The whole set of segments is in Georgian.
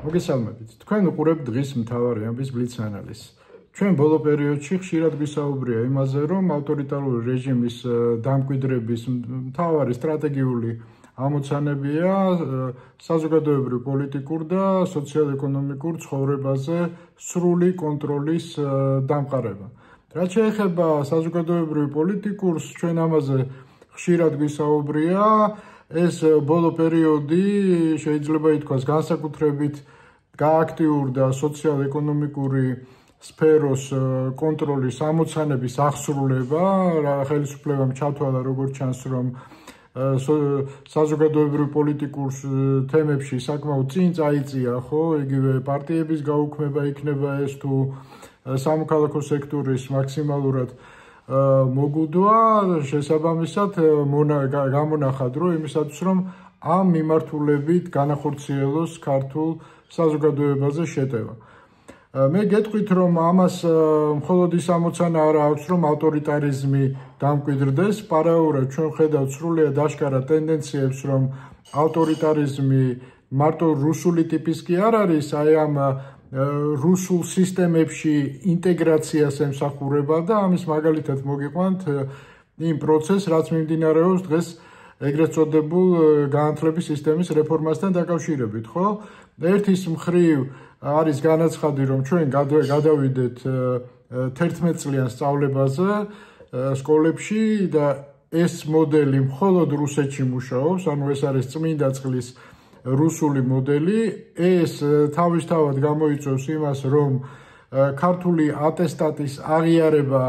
მოგესალმებით. თქვენ უყურებთ დღის მთავარი ამბის ბლიც ანალიზს. ჩვენ ბოლო პერიოდში ხშირად გვისაუბრია იმაზე, რომ ავტორიტარული რეჟიმის დამკვიდრების მთავარი სტრატეგიული ამოცანებია საზოგადოებრივ პოლიტიკურ და სოციალ-ეკონომიკურ ცხოვრებაზე სრული კონტროლის დამყარება. რაც შეეხება საზოგადოებრივ პოლიტიკურს, ჩვენ ამაზე ხშირად გვისაუბრია. ეს ბოლო პერიოდი შეიძლება ითქვას განსაკუთრებით გააქტიურდა სოციალ-ეკონომიკური სფეროს კონტროლის ამოცანების აღსრულება, ხელისუფლებამ ჩათვალა როგორც ჩანს, რომ საზოგადოებრივ პოლიტიკურ თემებში საკმაოდ წინ წაიწია, ხო, იგივე პარტიების გაუქმება იქნება ეს თუ სამოქალაქო სექტორის მაქსიმალურად მოგუდვა, შესაბამისად გამონახად, რომ იმისათვის, რომ ამ მიმართულებით განახორციელოს ქართულ საზოგადოებაზე შეტევა. მე გეტყვით, რომ ამას მხოლოდ ის ამოცანა არ აქვს, რომ ავტორიტარიზმი დამკვიდრდეს, პარალელურად ჩვენ ვხედავთ სრულიად აშკარა ტენდენციებს, რომ ავტორიტარიზმი მარტო რუსული ტიპის კი არ არის, აი ამ რუსულ სისტემებში ინტეგრაციას ემსახურება და ამის მაგალითად მოგიყვანთ იმ პროცესს, რაც მიმდინარეობს დღეს ეგრეთ წოდებულ განათლების სისტემის რეფორმასთან დაკავშირებით, ხო? ერთის მხრივ არის განაცხადი, რომ ჩვენ გადავიდეთ 11 წლიან სწავლებაზე სკოლებში და ეს მოდელი მხოლოდ რუსეთში მუშაობს, ანუ ეს არის წმინდა წყლის რუსული მოდელი. ეს თავისთავად გამოიწვევს იმას, რომ ქართული ატესტატის აღიარება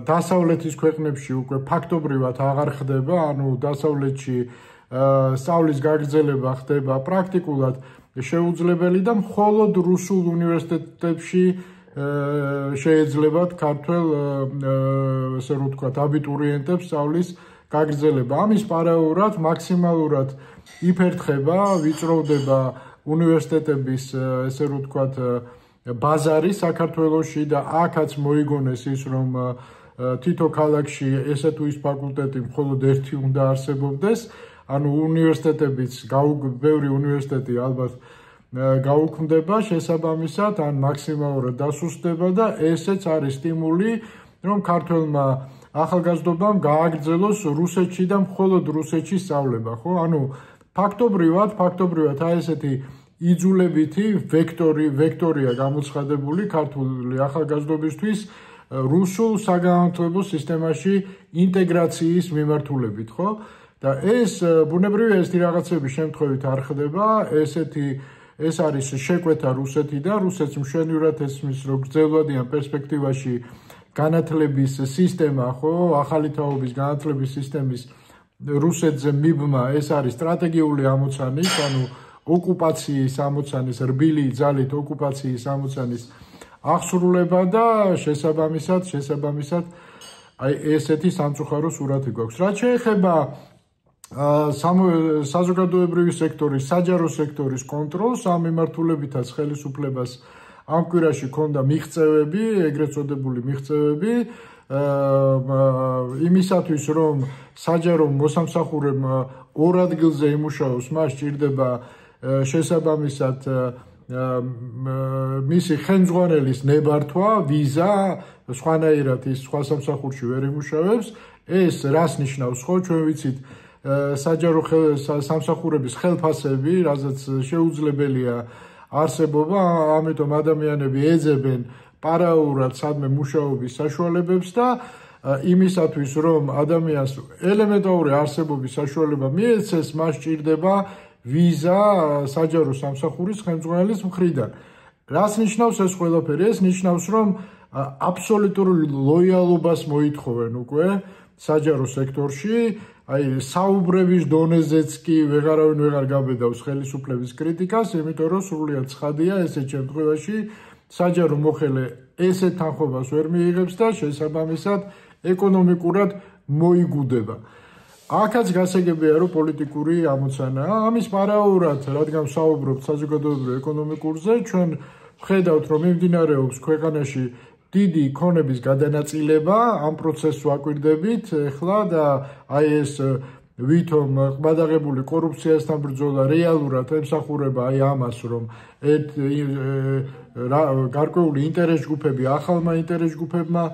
დასავლეთის ქვეყნებში უკვე ფაქტობრივად აღარ ხდება, ანუ დასავლეთში სწავლის გაგრძელება ხდება პრაქტიკულად შეუძლებელი და მხოლოდ რუსულ უნივერსიტეტებში შეეძლებათ ქართველ ესე რომ ვთქვათ აბიტურიენტებს სწავლის გაგრძელება. ამის პარალელურად მაქსიმალურად იფერთხება, ვიწროვდება უნივერსიტეტების ესე რომ ვთქვათ ბაზარი საქართველოში და აქაც მოიგონეს ის, რომ თითო ქალაქში ესე თუ ის ფაკულტეტი მხოლოდ ერთი უნდა არსებობდეს, ანუ უნივერსიტეტებიც, ბევრი უნივერსიტეტი ალბათ გაუქმდება შესაბამისად, ან მაქსიმალურად დასუსტდება და ესეც არის სტიმული, რომ ქართველმა ახალგაზრდობამ გააგრძელოს რუსეთში და მხოლოდ რუსეთში სწავლება, ხო? ანუ ფაქტობრივად აი ესეთი იძულებითი ვექტორია გამოცხადებული ქართული ახალგაზრდობისთვის რუსულ საგანმანათლებლო სისტემაში ინტეგრაციის მიმართულებით, ხო? და ეს ბუნებრივია ეს რაღაცების შემთხვევით არ ხდება, ეს არის შეკვეთა რუსეთიდან, რუსეთს მშვენივრად ესმის, რომ გრძელვადიან პერსპექტივაში განათლების სისტემა, ხო, ახალი თაობის განათლების სისტემის რუსეთზე მიბმა, ეს არის სტრატეგიული ამოცანის, ანუ ოკუპაციის ამოცანის, რბილი ძალით ოკუპაციის ამოცანის აღსრულება და შესაბამისად აი ესეთი სამწუხარო სურათი გვაქვს. რაც შეეხება საზოგადოებრივი სექტორის, საჯარო სექტორის კონტროლს, ამ მიმართულებითაც ხელისუფლებას ამ კვირაში ჰქონდა მიღწევები, ეგრეთ წოდებული მიღწევები, იმისათვის, რომ საჯარო მოსამსახურემ ორ ადგილზე იმუშაოს, მას სჭირდება შესაბამისად მისი ხელმძღვანელის ნებართვა, ვიზა, სხვანაირად ის სხვა სამსახურში ვერ იმუშავებს. ეს რას ნიშნავს, ხო? ჩვენ ვიცით საჯარო სამსახურების ხელფასები, რაზეც შეუძლებელია არსებობა, ამიტომ ადამიანები ეძებენ პარალელურად სადმე მუშაობის საშუალებებს და იმისათვის, რომ ადამიანს ელემენტარული არსებობის საშუალება მიეცეს, მას სჭირდება ვიზა საჯარო სამსახურის ხელმძღვანელის მხრიდან. რას ნიშნავს ეს ყველაფერი? ეს ნიშნავს, რომ აბსოლუტურ ლოიალობას მოითხოვენ უკვე საჯარო სექტორში, აი საუბრების დონეზეც კი ვეღარავინ ვეღარ გაბედავს ხელისუფლების კრიტიკას, იმიტომ რომ სრულიად ცხადია ესეთ შემთხვევაში საჯარო მოხელე ესეთ თანხმობას ვერ მიიღებს და შესაბამისად ეკონომიკურად მოიგუდება. აქაც გასაგებია, რომ პოლიტიკური ამოცანაა. ამის პარალელურად, რადგან ვსაუბრობთ საზოგადოებრივ ეკონომიკურზე, ჩვენ ვხედავთ, რომ მიმდინარეობს ქვეყანაში დიდი ქონების გადანაწილება, ამ პროცესს ვაკვირდებით ახლა და აი ეს ვითომ ყბადაღებული კორუფციასთან ბრძოლა რეალურად ემსახურება აი ამას, რომ გარკვეული ინტერეს ჯგუფები ახალმა ინტერეს ჯგუფებმა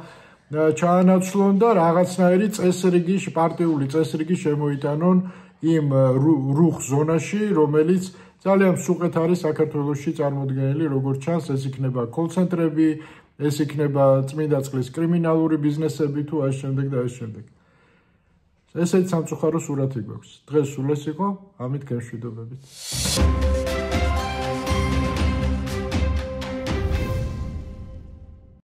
ჩაანაცვლონ და რაღაცნაირი წესრიგი, პარტიული წესრიგი შემოიტანონ იმ რუხ ზონაში, რომელიც ძალიან მსუყეთ არის საქართველოში წარმოდგენილი, როგორც ჩანს, ეს იქნება კოლ-ცენტრები, ეს იქნება წმინდა წყლის კრიმინალური ბიზნესები თუ ამ შემდეგ და ამ შემდეგ. ესეც სამწუხარო სურათი გვაქვს. დღეს სულ ეს იყო, ამით გემშვიდობებით.